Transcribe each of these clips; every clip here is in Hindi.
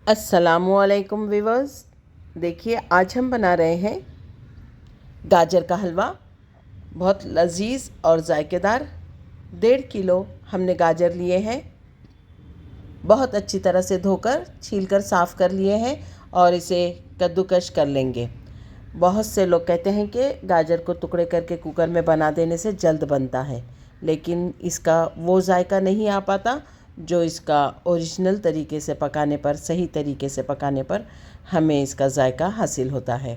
अस्सलामुअलैकुम व्यूअर्स। देखिए, आज हम बना रहे हैं गाजर का हलवा। बहुत लजीज और जायकेदार। 1.5 किलो हमने गाजर लिए हैं। बहुत अच्छी तरह से धोकर छीलकर साफ़ कर लिए हैं और इसे कद्दूकश कर लेंगे। बहुत से लोग कहते हैं कि गाजर को टुकड़े करके कुकर में बना देने से जल्द बनता है, लेकिन इसका वो जायका नहीं आ पाता जो इसका ओरिजिनल तरीके से पकाने पर, सही तरीके से पकाने पर हमें इसका जायका हासिल होता है।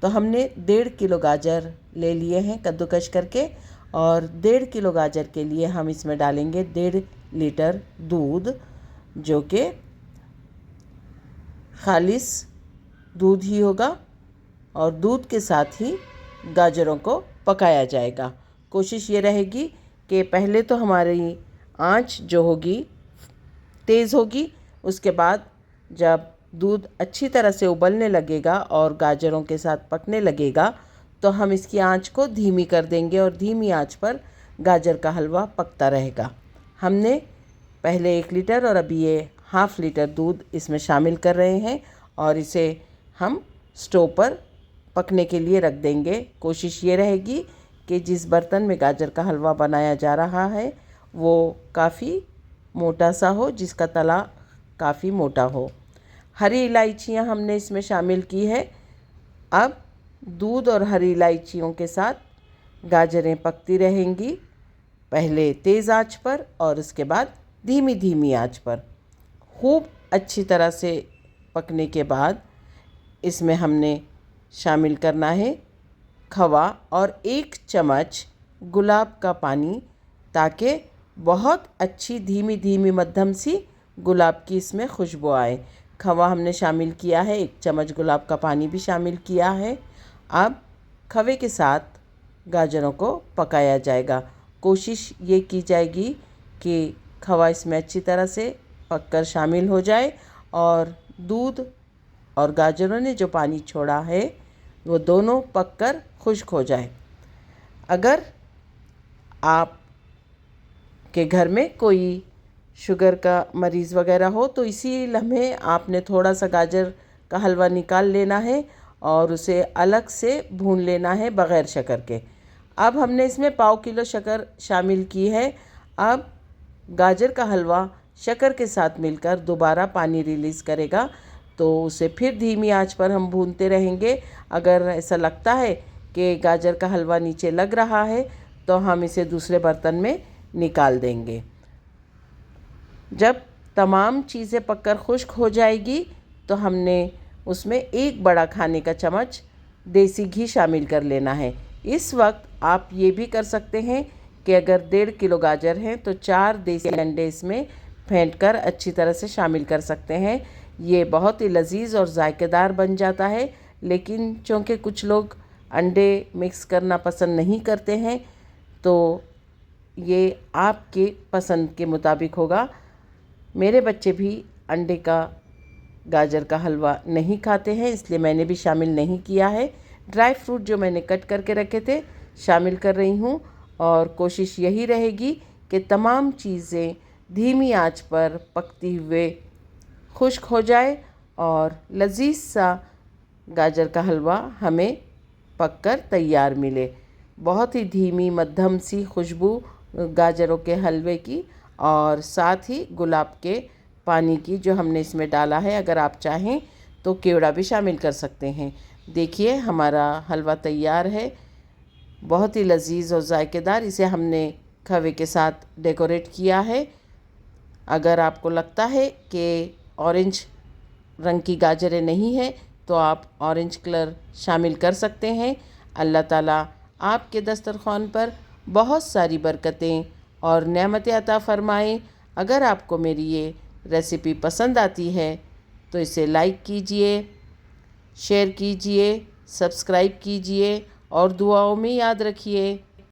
तो हमने 1.5 किलो गाजर ले लिए हैं कद्दूकश करके, और 1.5 किलो गाजर के लिए हम इसमें डालेंगे 1.5 लीटर दूध, जो कि खालिस दूध ही होगा, और दूध के साथ ही गाजरों को पकाया जाएगा। कोशिश ये रहेगी कि पहले तो हमारी आंच जो होगी तेज़ होगी, उसके बाद जब दूध अच्छी तरह से उबलने लगेगा और गाजरों के साथ पकने लगेगा तो हम इसकी आंच को धीमी कर देंगे और धीमी आंच पर गाजर का हलवा पकता रहेगा। हमने पहले 1 लीटर और अभी ये 1/2 लीटर दूध इसमें शामिल कर रहे हैं और इसे हम स्टोव पर पकने के लिए रख देंगे। कोशिश ये रहेगी कि जिस बर्तन में गाजर का हलवा बनाया जा रहा है वो काफ़ी मोटा सा हो, जिसका तला काफ़ी मोटा हो। हरी इलायचियाँ हमने इसमें शामिल की है। अब दूध और हरी इलायचियों के साथ गाजरें पकती रहेंगी, पहले तेज़ आंच पर और उसके बाद धीमी धीमी आंच पर। खूब अच्छी तरह से पकने के बाद इसमें हमने शामिल करना है खवा और 1 चम्मच गुलाब का पानी, ताकि बहुत अच्छी धीमी धीमी मध्यम सी गुलाब की इसमें खुशबू आए। खवा हमने शामिल किया है, 1 चम्मच गुलाब का पानी भी शामिल किया है। अब खवे के साथ गाजरों को पकाया जाएगा। कोशिश ये की जाएगी कि खवा इसमें अच्छी तरह से पककर शामिल हो जाए और दूध और गाजरों ने जो पानी छोड़ा है वो दोनों पककर खुश्क हो जाए। अगर आप के घर में कोई शुगर का मरीज़ वगैरह हो तो इसी लम्हे आपने थोड़ा सा गाजर का हलवा निकाल लेना है और उसे अलग से भून लेना है बग़ैर शक्कर के। अब हमने इसमें 1/4 किलो शक्कर शामिल की है। अब गाजर का हलवा शक्कर के साथ मिलकर दोबारा पानी रिलीज़ करेगा, तो उसे फिर धीमी आंच पर हम भूनते रहेंगे। अगर ऐसा लगता है कि गाजर का हलवा नीचे लग रहा है तो हम इसे दूसरे बर्तन में निकाल देंगे। जब तमाम चीज़ें पककर खुश्क हो जाएगी तो हमने उसमें 1 बड़ा खाने का चम्मच देसी घी शामिल कर लेना है। इस वक्त आप ये भी कर सकते हैं कि अगर 1.5 किलो गाजर हैं तो 4 देसी अंडे इसमें फेंटकर अच्छी तरह से शामिल कर सकते हैं। ये बहुत ही लजीज और जायकेदार बन जाता है, लेकिन चूँकि कुछ लोग अंडे मिक्स करना पसंद नहीं करते हैं तो ये आपके पसंद के मुताबिक होगा। मेरे बच्चे भी अंडे का गाजर का हलवा नहीं खाते हैं, इसलिए मैंने भी शामिल नहीं किया है। ड्राई फ्रूट जो मैंने कट करके रखे थे शामिल कर रही हूँ, और कोशिश यही रहेगी कि तमाम चीज़ें धीमी आंच पर पकती हुए खुश्क हो जाए और लजीज सा गाजर का हलवा हमें पककर तैयार मिले। बहुत ही धीमी मध्यम सी खुशबू गाजरों के हलवे की और साथ ही गुलाब के पानी की जो हमने इसमें डाला है। अगर आप चाहें तो केवड़ा भी शामिल कर सकते हैं। देखिए, हमारा हलवा तैयार है, बहुत ही लजीज और जायकेदार। इसे हमने खवे के साथ डेकोरेट किया है। अगर आपको लगता है कि ऑरेंज रंग की गाजरें नहीं हैं तो आप ऑरेंज कलर शामिल कर सकते हैं। अल्लाह ताला आपके दस्तरख़्वान पर बहुत सारी बरकतें और नेमतें अता फ़रमाएँ। अगर आपको मेरी ये रेसिपी पसंद आती है तो इसे लाइक कीजिए, शेयर कीजिए, सब्सक्राइब कीजिए और दुआओं में याद रखिए।